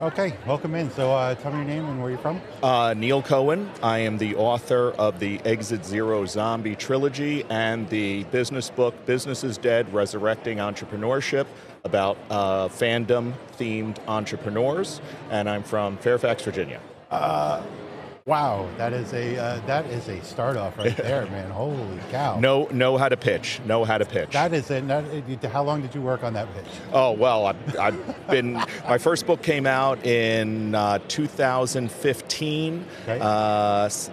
Okay, welcome in. So tell me your name and where you're from. Neil Cohen. I am the author of the Exit Zero Zombie Trilogy and the business book Business is Dead, Resurrecting Entrepreneurship about fandom-themed entrepreneurs, and I'm from Fairfax, Virginia. Uh, wow, that is a start off right there, man. Holy cow. Know how to pitch. Know how to pitch. That is it. How long did you work on that pitch? Oh, well, I've been, my first book came out in 2015, Okay.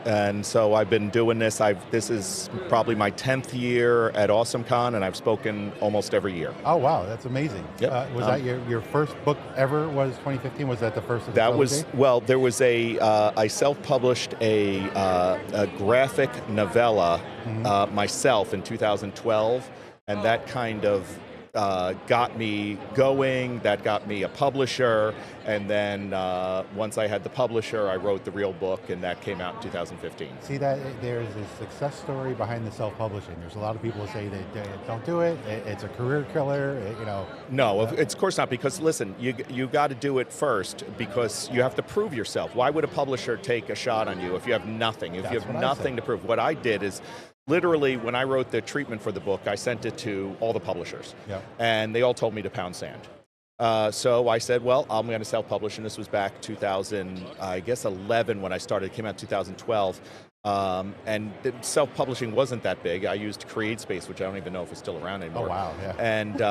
and so I've been doing this. This is probably my 10th year at AwesomeCon, and I've spoken almost every year. Oh wow, that's amazing. Yep. Was that your first book ever? Was 2015? Was that the first of the That trilogy? was, well, there was I self-published a graphic novella myself in 2012, and that kind of got me going, that got me a publisher, and then once I had the publisher, I wrote the real book, and that came out in 2015. See that there's a success story behind the self-publishing. There's a lot of people who say that don't do it. It's a career killer. No, it's of course not, because listen, you got to do it first because you have to prove yourself. Why would a publisher take a shot on you if you have nothing, if you That's have what I nothing said. to prove? What I did is, literally, when I wrote the treatment for the book, I sent it to all the publishers, Yeah. and they all told me to pound sand. So I said, well, I'm going to self-publish, and this was back 2011 when I started. It came out 2012. And self-publishing wasn't that big. I used CreateSpace, which I don't even know if it's still around anymore. Oh wow, yeah. And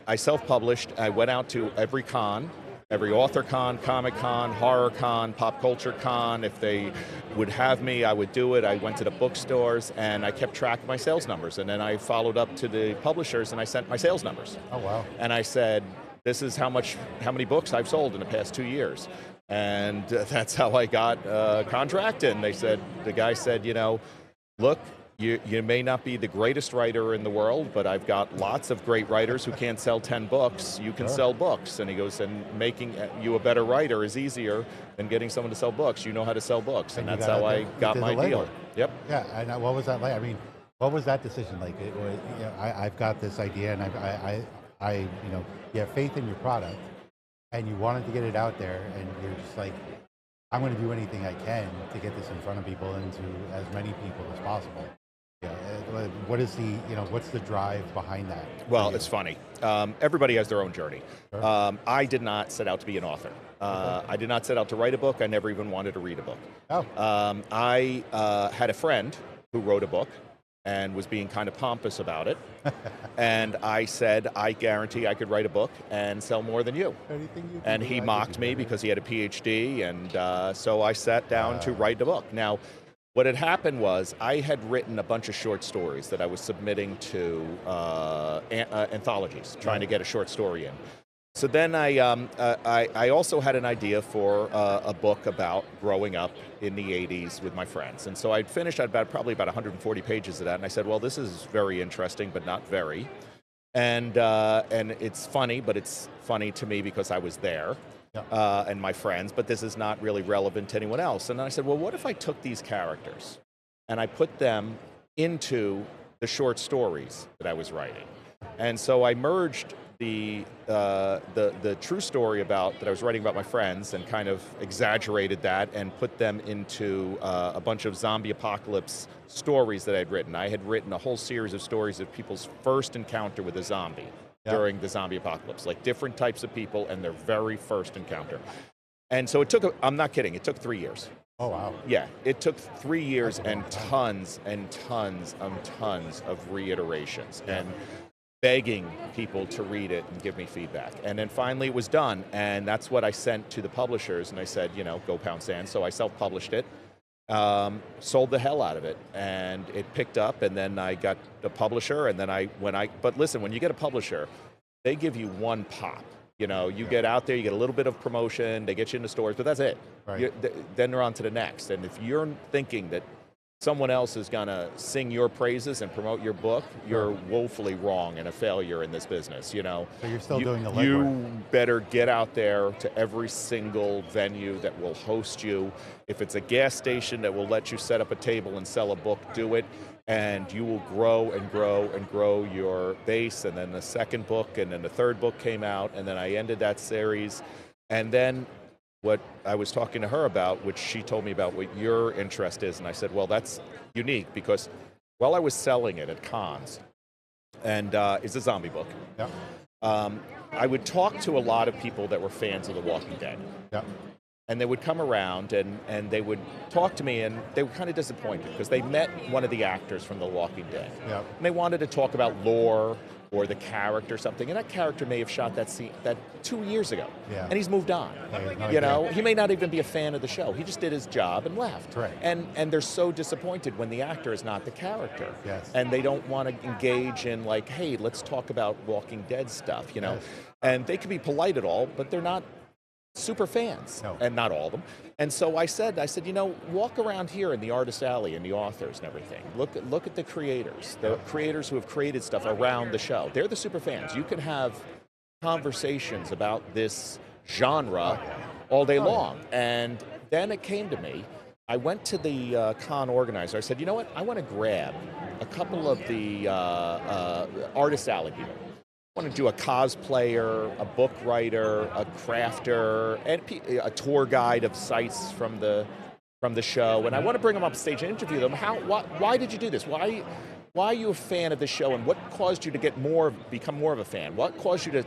I self-published. I went out to every con, every author con, comic con, horror con, pop culture con. If they would have me, I would do it. I went to the bookstores, and I kept track of my sales numbers. And then I followed up to the publishers, and I sent my sales numbers. Oh wow. And I said, this is how many books I've sold in the past 2 years. And that's how I got a contract. And the guy said, look, you may not be the greatest writer in the world, but I've got lots of great writers who can't sell 10 books. You can Sure. sell books. And he goes, and making you a better writer is easier than getting someone to sell books. You know how to sell books. And And you that's got how out I there, got did the my deal. legwork. Yep. Yeah, and what was that like? I mean, what was that decision like? It was, I've got this idea, and you have faith in your product, and you wanted to get it out there, and you're just like, I'm going to do anything I can to get this in front of people and to as many people as possible. Yeah, what's the drive behind that? for Well, you? it's funny. Everybody has their own journey. Sure. I did not set out to be an author. I did not set out to write a book. I never even wanted to read a book. Oh, I had a friend who wrote a book and was being kind of pompous about it. And I said, I guarantee I could write a book and sell more than you. anything you can And do, I he can mocked do me better. because he had a PhD, and so I sat down to write a book. Now, what had happened was I had written a bunch of short stories that I was submitting to anthologies, trying to get a short story in. So then I also had an idea for a book about growing up in the 80s with my friends. And so I'd finished probably about 140 pages of that, and I said, well, this is very interesting, but not very. And it's funny, but it's funny to me because I was there. Yeah. And my friends, but this is not really relevant to anyone else. And then I said, well, what if I took these characters and I put them into the short stories that I was writing? And so I merged the true story that I was writing about my friends and kind of exaggerated that and put them into a bunch of zombie apocalypse stories that I'd written. I had written a whole series of stories of people's first encounter with a zombie. Yeah. During the zombie apocalypse, like different types of people and their very first encounter. And so I'm not kidding, it took 3 years. Oh wow. Yeah, it took 3 years That's a long and time. tons and tons and tons of reiterations and begging people to read it and give me feedback. And then finally it was done, and that's what I sent to the publishers, and I said, go pound sand. So I self-published it. Sold the hell out of it, and it picked up, and then I got a publisher, and then but listen, when you get a publisher, they give you one pop. You get out there, you get a little bit of promotion, they get you into stores, but that's it. Right. Then they're on to the next. And if you're thinking that someone else is gonna sing your praises and promote your book, you're woefully wrong and a failure in this business, So you're still You- doing the legwork. You better get out there to every single venue that will host you. If it's a gas station that will let you set up a table and sell a book, do it. And you will grow and grow and grow your base. And then the second book, and then the third book came out, and then I ended that series. And then what I was talking to her about, which she told me about what your interest is, and I said, well, that's unique because while I was selling it at cons, and it's a zombie book, Yeah. I would talk to a lot of people that were fans of The Walking Dead. Yeah. And they would come around and they would talk to me, and they were kind of disappointed because they met one of the actors from The Walking Dead. Yeah. And they wanted to talk about lore or the character or something, and that character may have shot that scene 2 years ago, Yeah. and he's moved on. Yeah, he has no You know, idea. he may not even be a fan of the show. He just did his job and left. Correct. And they're so disappointed when the actor is not the character. Yes. And they don't want to engage in like, hey, let's talk about Walking Dead stuff, you know. Yes. And they can be polite at all, but they're not super fans, No. and not all of them. And so I said, you know, walk around here in the artist alley and the authors and everything. Look at the creators who have created stuff around the show. They're the super fans. You can have conversations about this genre all day long. And then it came to me. I went to the con organizer. I said, you know what? I want to grab a couple of the artist alley people. I want to do a cosplayer, a book writer, a crafter, and a tour guide of sites from the show, and I want to bring them up stage and interview them. Why did you do this? Why are you a fan of the show, and what caused you to become more of a fan? What caused you to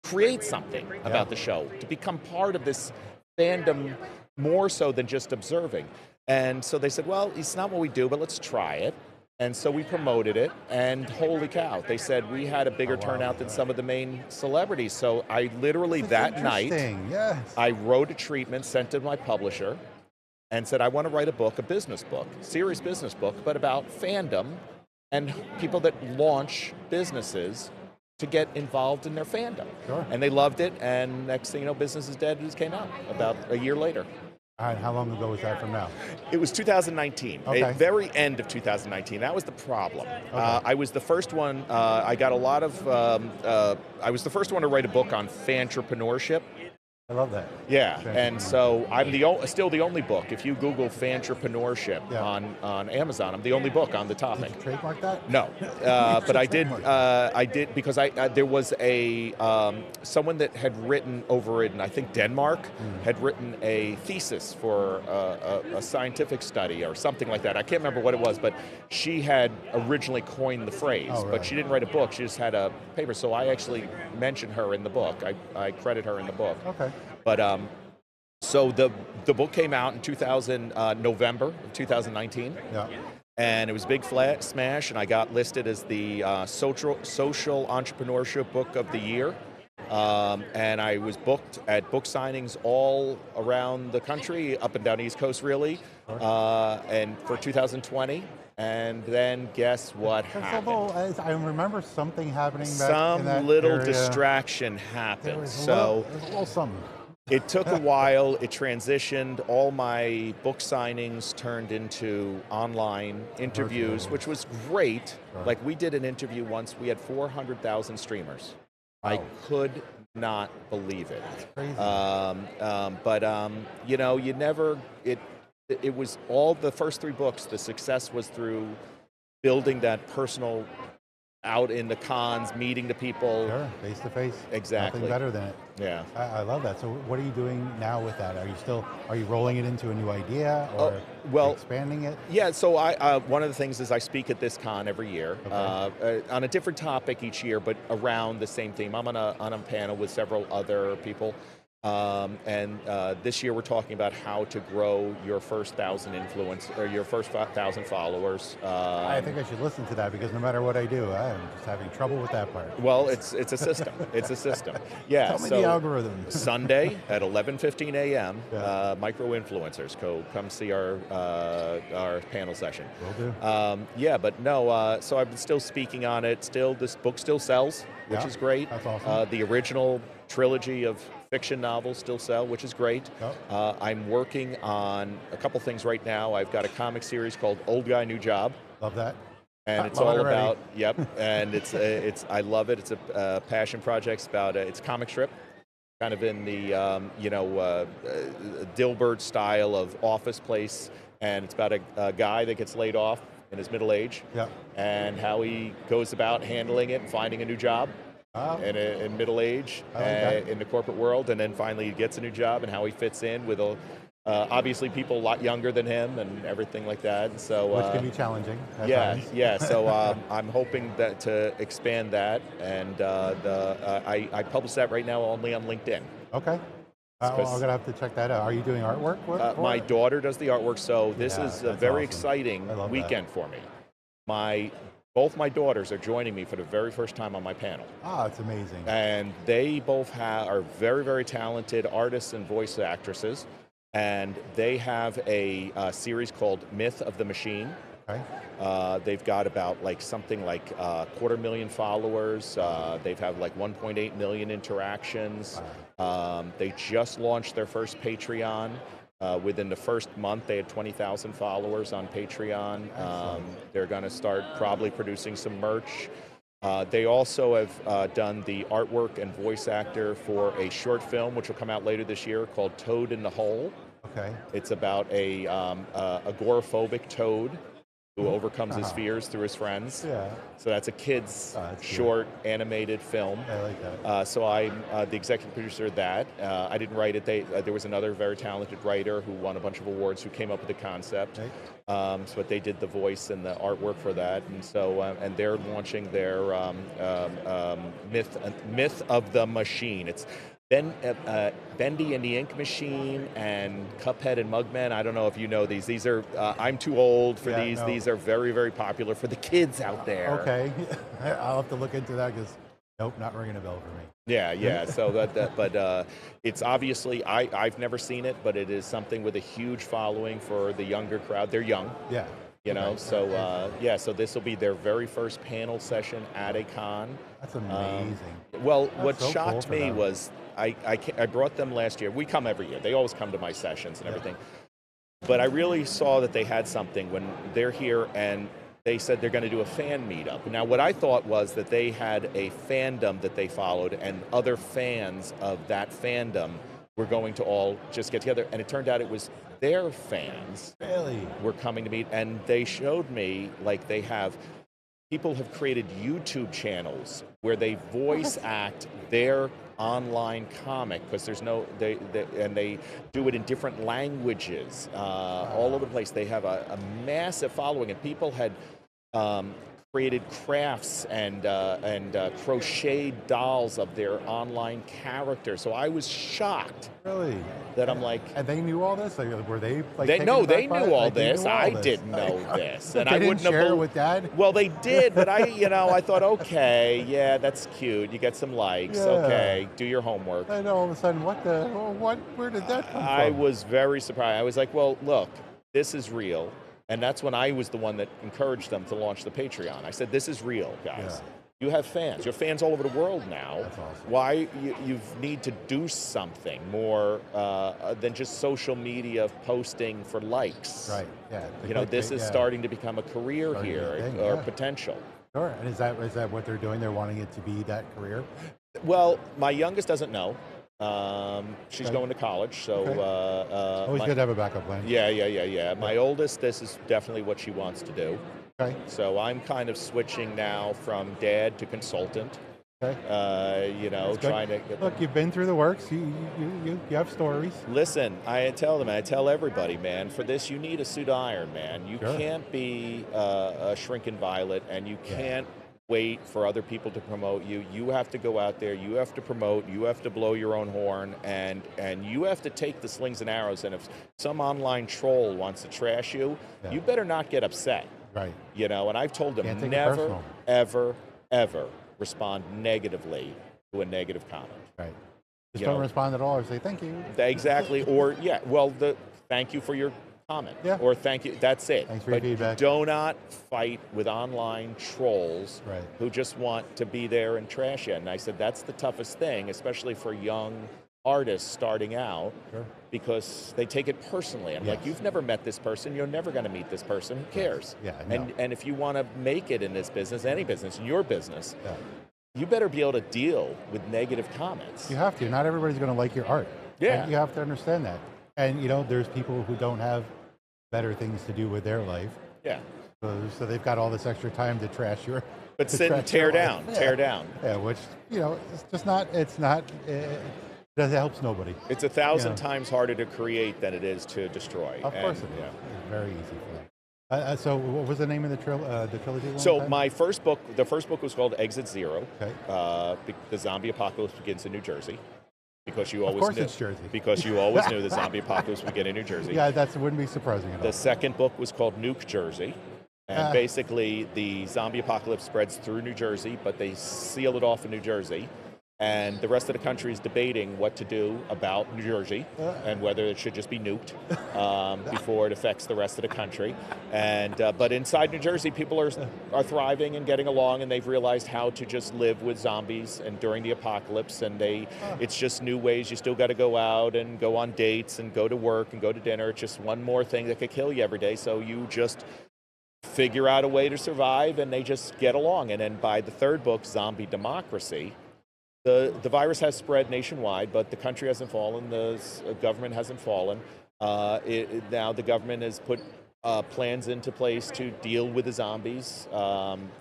create something about the show, to become part of this fandom more so than just observing? And so they said, well, it's not what we do, but let's try it. And so we promoted it, and holy cow, they said we had a bigger turnout than some of the main celebrities. So I literally that night, Yes. I wrote a treatment, sent to my publisher, and said I want to write a book, a business book, serious business book, but about fandom and people that launch businesses to get involved in their fandom. Sure. And they loved it, and next thing you know, Business is Dead just came out about a year later. All right, how long ago was that from now? It was 2019, Okay. the very end of 2019. That was the problem. I was the first one, I got a lot of, I was the first one to write a book on fantrepreneur. I love that. Yeah, and so I'm still the only book. If you Google fantrepreneur Yeah. on Amazon, I'm the only book on the topic. Did you trademark that? No, but I did. Trademark. I did because there was a someone that had written over in I think Denmark had written a thesis for a scientific study or something like that. I can't remember what it was, but she had originally coined the phrase, Oh, but really? she didn't write a book. She just had a paper. So I actually mentioned her in the book. I credit her in the book. Okay. But so the book came out in November of 2019. Yeah. And it was a big flat smash, and I got listed as the social entrepreneurship book of the year. And I was booked at book signings all around the country, up and down the East Coast, really, and for 2020. And then guess what happened? I remember something happening back in Some that little area. distraction There happened. was So a little something. it took a while. It transitioned. All my book signings turned into online interviews, Virtual. which was great. Sure. Like we did an interview once. We had 400,000 streamers. I Wow. could not believe it. Crazy. But you know, you never. It was all the first three books. The success was through building that personal out in the cons, meeting the people. Sure, face to face. Exactly. Nothing better than it. Yeah. I love that. So what are you doing now with that? Are you rolling it into a new idea or well, expanding it? Yeah, so one of the things is I speak at this con every year on a different topic each year, but around the same theme. I'm on a panel with several other people. And this year we're talking about how to grow your first 1,000 influence or your first 1,000 followers. I think I should listen to that because no matter what I do, I'm just having trouble with that part. Well, it's a system. It's a system. Yeah. Tell me the algorithm. Sunday at 11:15 a.m. Yeah. Micro influencers come see our panel session. Will do. Yeah, but no. So I've been still speaking on it. Still, this book still sells, which Yeah, is great. that's awesome. The original trilogy of fiction novels still sell, which is great. Yep. I'm working on a couple things right now. I've got a comic series called Old Guy, New Job. Love that. And it's Love it all already. about, yep, and it's I love it. It's a passion project. It's about, it's a comic strip, kind of in the, Dilbert style of Office Place, and it's about a guy that gets laid off in his middle age, Yeah. and how he goes about handling it and finding a new job. in middle age, I like that. in the corporate world, and then finally he gets a new job and how he fits in with obviously people a lot younger than him and everything like that. So Which can be challenging at yeah, times. yeah. So I'm hoping that to expand that, and I publish that right now only on LinkedIn. Okay. Well, I'm going to have to check that out. Are you doing artwork for My it? daughter does the artwork, so this Yeah, is a that's very awesome. exciting I love that. weekend for me. Both my daughters are joining me for the very first time on my panel. Ah, it's amazing. And they both are very, very talented artists and voice actresses. And they have a series called Myth of the Machine. Okay. They've got about something like 250,000 followers. They've had like 1.8 million interactions. They just launched their first Patreon. Within the first month, they had 20,000 followers on Patreon. They're going to start probably producing some merch. They also have done the artwork and voice actor for a short film, which will come out later this year, called Toad in the Hole. Okay. It's about a agoraphobic toad who overcomes his fears through his friends. Yeah. So that's a kid's That's cute. short animated film. I like that. So I'm the executive producer of that. I didn't write it. There was another very talented writer who won a bunch of awards who came up with the concept. Okay. So they did the voice and the artwork for that, and so and they're launching their Myth of the Machine. It's Bendy and the Ink Machine and Cuphead and Mugman. I don't know if you know these. These are I'm too old for Yeah, these. no. These are very, very popular for the kids out there. Okay. I'll have to look into that because, nope, not ringing a bell for me. Yeah. So but it's obviously I've never seen it, but it is something with a huge following for the younger crowd. They're young, Yeah. you know. Okay. So so this will be their very first panel session at a con. That's amazing. Well, That's what so cool shocked for me them. was I brought them last year. We come every year. They always come to my sessions and everything. But I really saw that they had something when they're here and they said they're going to do a fan meetup. Now, what I thought was that they had a fandom that they followed and other fans of that fandom were going to all just get together. And it turned out it was their fans Really? were coming to meet, and they showed me people have created YouTube channels where they voice act their online comic because there's and they do it in different languages all over the place. They have a massive following, and people had created crafts and crocheted dolls of their online characters. So I was shocked Really? that I'm like, And they knew all this? Like, were they like? they taken knew aback by it? all Like, they this. knew all I this. didn't know this, and They I didn't wouldn't have share it bel- with Dad. Well, they did, but I thought, okay, yeah, that's cute. You get some likes. Yeah. Okay, do your homework. And all of a sudden, where did that come I from? was very surprised. I was like, well, look, this is real. And that's when I was the one that encouraged them to launch the Patreon. I said, this is real, guys. Yeah. You have fans. You have fans all over the world now. That's awesome. Why you need to do something more than just social media posting for likes. Right. Yeah. the You know, this clickbait, is yeah. starting to become a career Starting to be a here, thing, or yeah. potential. Sure. And is that what they're doing? They're wanting it to be that career? Well, my youngest doesn't know. She's Okay. going to college, so Okay. Always good to have a backup plan. yeah. My oldest, this is definitely what she wants to do. Okay. So I'm kind of switching now from dad to consultant. Okay. That's good. Trying to get. Look, you've been through the works. You have stories. Listen, I tell everybody, man, for this you need a suit of iron, man. You Sure. can't be a shrinking violet, and you can't wait for other people to promote you. You have to go out there, you have to promote, you have to blow your own horn, and you have to take the slings and arrows, and if some online troll wants to trash you, Yeah. you better not get upset. Right. And I've told them Can't take it never, personal. ever respond negatively to a negative comment. Right. Just You don't know. respond at all or say thank you. Exactly, or thank you for your comment, Yeah. or thank you, that's it. Thanks for your But feedback. do not fight with online trolls Right. who just want to be there and trash you. And I said, that's the toughest thing, especially for young artists starting out, Sure. because they take it personally. I'm like, Yes. you've never met this person, you're never going to meet this person, who cares? Yeah, I know. And if you want to make it in this business, any business, in your business, Yeah. you better be able to deal with negative comments. You have to. Not everybody's going to like your art. Yeah. And you have to understand that. And there's people who don't have better things to do with their life. Yeah. So they've got all this extra time to trash your But to sit and trash your tear life. down, tear down. Yeah, which it's just not. It's not. It helps nobody. It's a thousand times harder to create than it is to destroy. Of course it is. Yeah. It's very easy for them. So what was the name of the trilogy? One So more time? my first book, the first book was called Exit Zero. Okay. The zombie apocalypse begins in New Jersey, because you Of always course knew. it's Jersey. Because you always knew the zombie apocalypse would begin in New Jersey. Yeah, that wouldn't be surprising at all. The second book was called Nuke Jersey. And basically, the zombie apocalypse spreads through New Jersey, but they seal it off in New Jersey. And the rest of the country is debating what to do about New Jersey and whether it should just be nuked before it affects the rest of the country. And but inside New Jersey, people are thriving and getting along, and they've realized how to just live with zombies and during the apocalypse. And it's just new ways. You still got to go out and go on dates and go to work and go to dinner. It's just one more thing that could kill you every day. So you just figure out a way to survive, and they just get along. And then by the third book, Zombie Democracy, the virus has spread nationwide, but the country hasn't fallen, the government hasn't fallen. Now the government has put plans into place to deal with the zombies.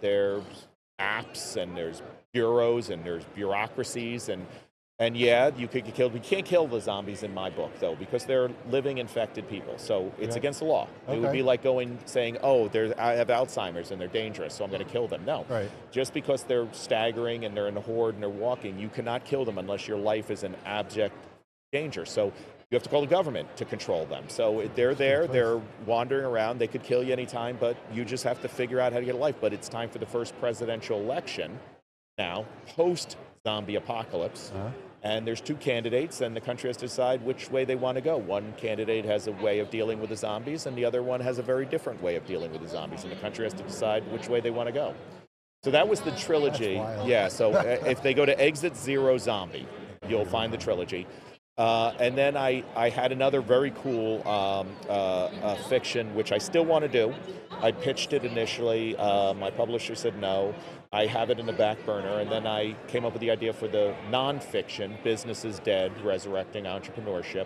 There's apps, and there's bureaus, and there's bureaucracies, and yeah, you could get killed. We can't kill the zombies in my book, though, because they're living infected people. So it's against the law. It would be like saying, oh, I have Alzheimer's and they're dangerous, so I'm going to kill them. No. Right. Just because they're staggering and they're in a horde and they're walking, you cannot kill them unless your life is in abject danger. So you have to call the government to control them. So they're there, they're wandering around, they could kill you anytime, but you just have to figure out how to get a life. But it's time for the first presidential election now, post-zombie apocalypse. And there's two candidates, and the country has to decide which way they want to go. One candidate has a way of dealing with the zombies, and the other one has a very different way of dealing with the zombies, and the country has to decide which way they want to go. So that was the trilogy. That's wild. Yeah, so if they go to Exit Zero Zombie, you'll find the trilogy. And then I had another very cool fiction, which I still want to do. I pitched it initially. My publisher said no. I have it in the back burner, and then I came up with the idea for the nonfiction, Business is Dead, Resurrecting Entrepreneurship.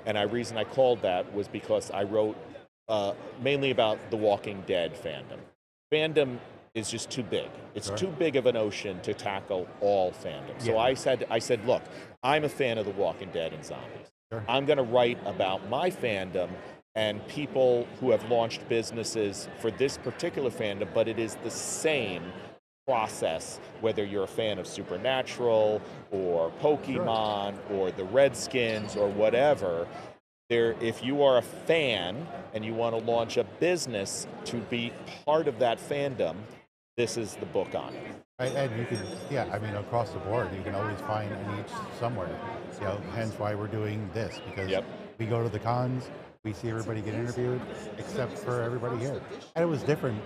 And the reason I called that was because I wrote mainly about the Walking Dead fandom. Fandom is just too big. It's too big of an ocean to tackle all fandom. So I said, look, I'm a fan of the Walking Dead and zombies. I'm going to write about my fandom and people who have launched businesses for this particular fandom, but it is the same process, whether you're a fan of Supernatural or Pokemon or the Redskins or whatever. If you are a fan and you want to launch a business to be part of that fandom, this is the book on it. And you can, across the board, you can always find a niche somewhere. Hence why we're doing this, because we go to the cons, we see everybody get interviewed, except for everybody here. And it was different,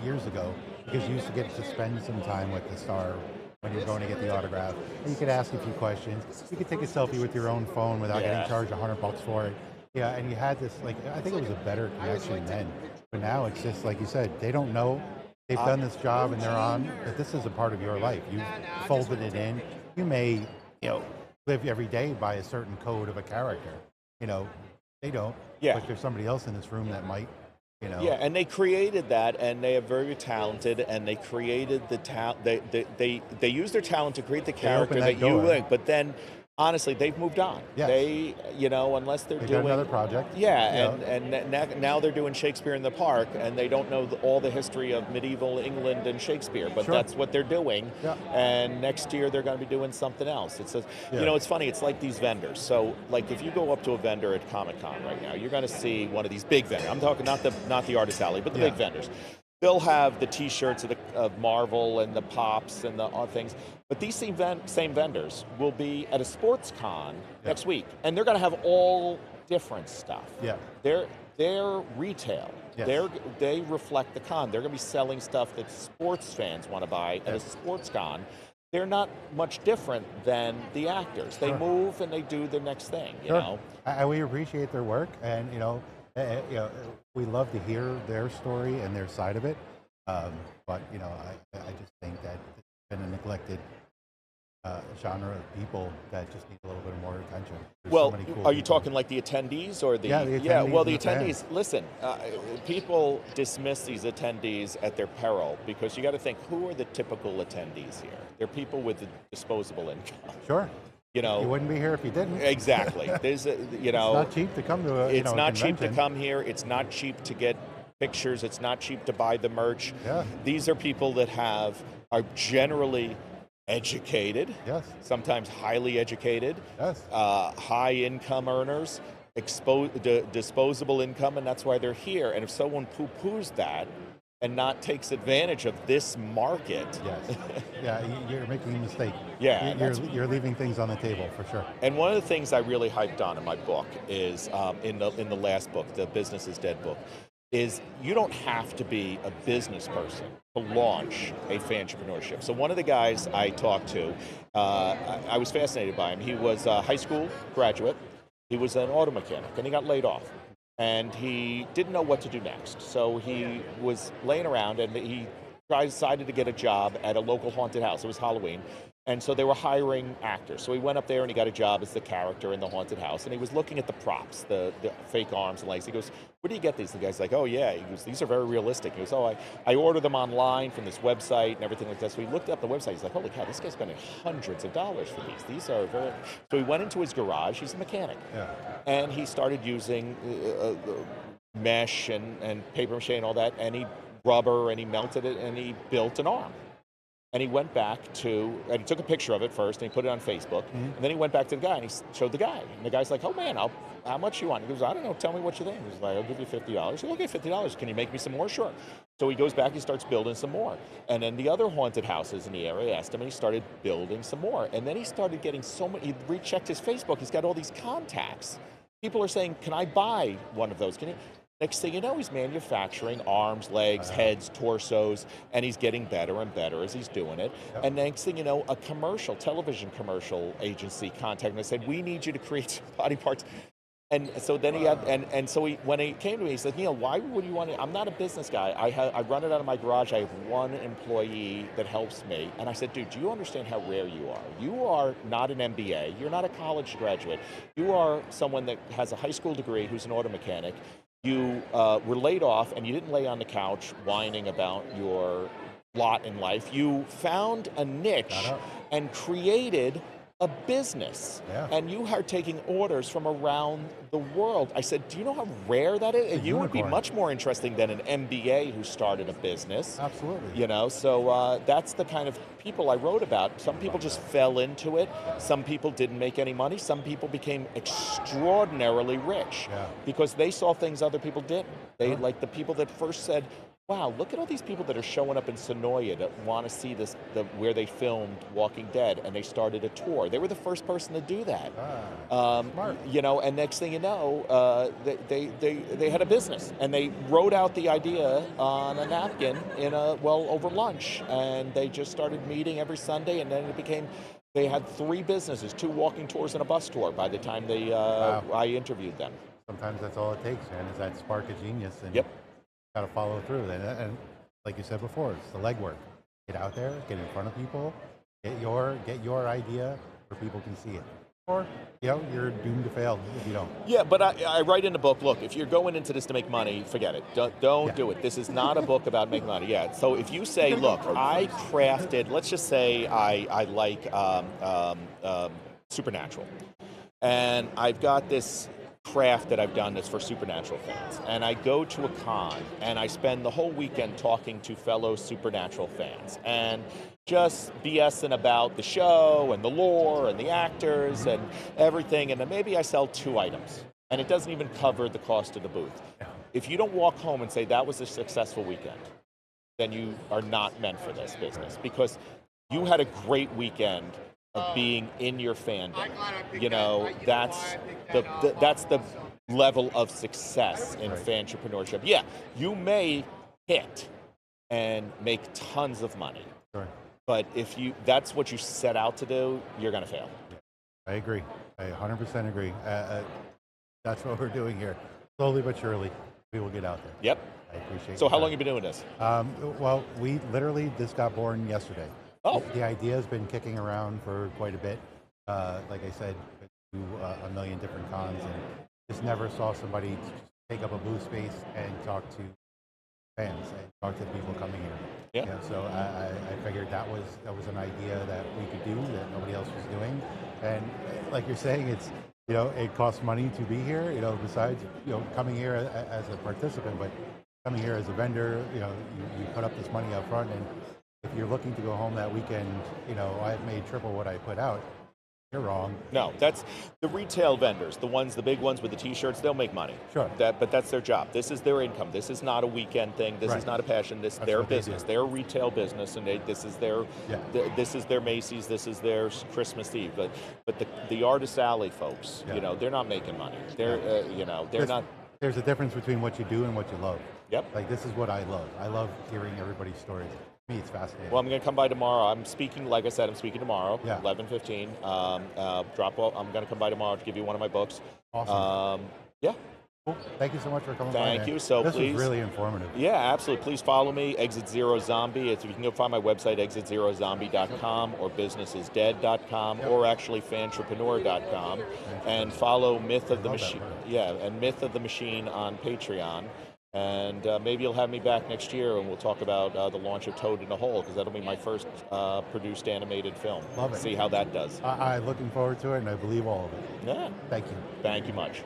years ago, because you used to get to spend some time with the star when you're going to get the autograph. And you could ask a few questions. You could take a selfie with your own phone without getting charged $100 for it. Yeah, and you had this, I think it was a better connection then. But now it's just, like you said, they don't know. They've done this job and they're on, but this is a part of your life. You've folded it in. You may, live every day by a certain code of a character. They don't. Yeah. But there's somebody else in this room that might, Yeah, and they created that, and they are very talented, and they created the talent. They use their talent to create the character that you like, but then honestly, they've moved on. Yes. They, unless they're They doing got another project. Yeah, and now they're doing Shakespeare in the Park, and they don't know all the history of medieval England and Shakespeare, but that's what they're doing. Yeah. And next year they're going to be doing something else. It says, it's funny. It's like these vendors. So, like if you go up to a vendor at Comic-Con right now, you're going to see one of these big vendors. I'm talking not the artist alley, but the big vendors. They'll have the T-shirts of Marvel and the Pops and the things, but these same vendors will be at a sports con next week, and they're going to have all different stuff. Yeah. They're retail. Yes. They reflect the con. They're going to be selling stuff that sports fans want to buy at a sports con. They're not much different than the actors. They move and they do the next thing. You know. We appreciate their work, and we love to hear their story and their side of it. But I just think that it's been a neglected genre of people that just need a little bit more attention. There's so Well, many cool are you people. talking like the attendees or the? Yeah, the Yeah, attendees well, and the the fans. attendees. Listen, people dismiss these attendees at their peril because you got to think who are the typical attendees here? They're people with a disposable income. Sure. You You know, wouldn't be here if you didn't. exactly. There's a, you It's know, not cheap to come to a, it's a not cheap to convention. come here. It's not cheap to get pictures. It's not cheap to buy the merch. Yeah. These are people that are generally educated, Yes. sometimes highly educated, Yes. high income earners, disposable income, and that's why they're here. And if someone poo-poos that and not takes advantage of this market, Yes. Yeah. You're making a mistake. Yeah, You're leaving things on the table for sure. and one of the things I really hyped on in my book is in the last book, the Business is Dead book, is you don't have to be a business person to launch a fantrepreneur. So one of the guys I talked to, I was fascinated by him. He was a high school graduate. He was an auto mechanic, and he got laid off. And he didn't know what to do next. So he was laying around, and he decided to get a job at a local haunted house. It was Halloween. And so they were hiring actors. So he went up there and he got a job as the character in the haunted house. And he was looking at the props, the fake arms and legs. He goes, where do you get these? The guy's like, oh yeah. He goes, these are very realistic. He goes, oh, I order them online from this website and everything like that. So he looked up the website. He's like, holy cow, this guy's spending hundreds of dollars for these. These are very... So he went into his garage. He's a mechanic. Yeah. And he started using mesh and paper mache and all that. And he rubber and he melted it and he built an arm. And he went back and he took a picture of it first, and he put it on Facebook. Mm-hmm. And then he went back to the guy, and he showed the guy. And the guy's like, oh man, how much you want? He goes, I don't know, tell me what you think. He's like, I'll give you $50. He said, okay, $50. Can you make me some more? Sure. So he goes back, he starts building some more. And then the other haunted houses in the area asked him, and he started building some more. And then he started getting so many, he rechecked his Facebook, he's got all these contacts. People are saying, can I buy one of those? Can you? Next thing you know, he's manufacturing arms, legs, heads, torsos, and he's getting better and better as he's doing it. Yep. And next thing you know, a television commercial agency contacted him and said, we need you to create some body parts. And so then he had, when he came to me, he said, Neil, why would you want to, I'm not a business guy. I run it out of my garage. I have one employee that helps me. And I said, dude, do you understand how rare you are? You are not an MBA. You're not a college graduate. You are someone that has a high school degree who's an auto mechanic. You were laid off, and you didn't lay on the couch whining about your lot in life. You found a niche and created a business. Yeah. And you are taking orders from around the world. I said, do you know how rare that is? You would be unicorn. much more interesting than an MBA who started a business. Absolutely. You know, so that's the kind of people I wrote about. Some people just fell into it. Some people didn't make any money. Some people became extraordinarily rich because they saw things other people didn't. They like the people that first said, wow, look at all these people that are showing up in Sonoya that want to see this, where they filmed Walking Dead, and they started a tour. They were the first person to do that. Smart. You know, and next thing you know, they had a business, and they wrote out the idea on a napkin over lunch, and they just started meeting every Sunday, and then it became. They had 3 businesses, 2 walking tours and a bus tour by the time I interviewed them. Sometimes that's all it takes, man, is that spark of genius. And Yep. got to follow through. And like you said before, it's the legwork. Get out there, get in front of people, get your idea where people can see it. Or, you're doomed to fail if you don't. Yeah, but I write in the book, look, if you're going into this to make money, forget it. Don't do it. This is not a book about making money. Yeah, so if you say, look, I crafted, let's just say I like Supernatural. And I've got this craft that I've done that's for Supernatural fans. And I go to a con and I spend the whole weekend talking to fellow Supernatural fans and just BSing about the show and the lore and the actors and everything. And then maybe I sell 2 items and it doesn't even cover the cost of the booth. If you don't walk home and say that was a successful weekend, then you are not meant for this business because you had a great weekend of being in your fandom. You know, that's the level of success in fantrepreneur. Yeah, you may hit and make tons of money. Sure. But if that's what you set out to do, you're going to fail. I agree. I 100% agree. That's what we're doing here. Slowly but surely, we will get out there. Yep. I appreciate it. So how long have you been doing this? Well, this got born yesterday. Oh, The idea has been kicking around for quite a bit. Like I said, to a million different cons, and just never saw somebody just take up a booth space and talk to fans and talk to the people coming here. Yeah. So I figured that was an idea that we could do that nobody else was doing, and like you're saying, it's it costs money to be here. Besides coming here as a participant, but coming here as a vendor, you put up this money up front, and if you're looking to go home that weekend, I've made triple what I put out. You're wrong. no, that's the retail vendors, the big ones with the T-shirts. They'll make money. Sure. But that's their job. This is their income. This is not a weekend thing. This is Right. not a passion. This is That's their what they business. do. Their retail business, and this is their Yeah. this is their Macy's. This is their Christmas Eve. But the Artist Alley folks, Yeah. they're not making money. They're they're There's- not. There's a difference between what you do and what you love. Yep. Like, this is what I love. I love hearing everybody's stories. To me, it's fascinating. Well, I'm going to come by tomorrow. I'm speaking, like I said, I'm speaking tomorrow, Yeah. 11:15. Drop off. I'm going to come by tomorrow to give you one of my books. Awesome. Yeah. Cool. Thank you so much for coming by. Thank man. you. So this please- was really informative. Yeah, absolutely. Please follow me, Exit Zero Zombie. You can go find my website, exitzerozombie.com or businessisdead.com Yep. or actually fantrepreneur.com. And follow Myth of the love that Machine. word. Yeah, and Myth of the Machine on Patreon. And maybe you'll have me back next year and we'll talk about the launch of Toad in a Hole, because that'll be my first produced animated film. Love it. See how that does. I'm looking forward to it, and I believe all of it. Yeah. Thank you. Thank you much.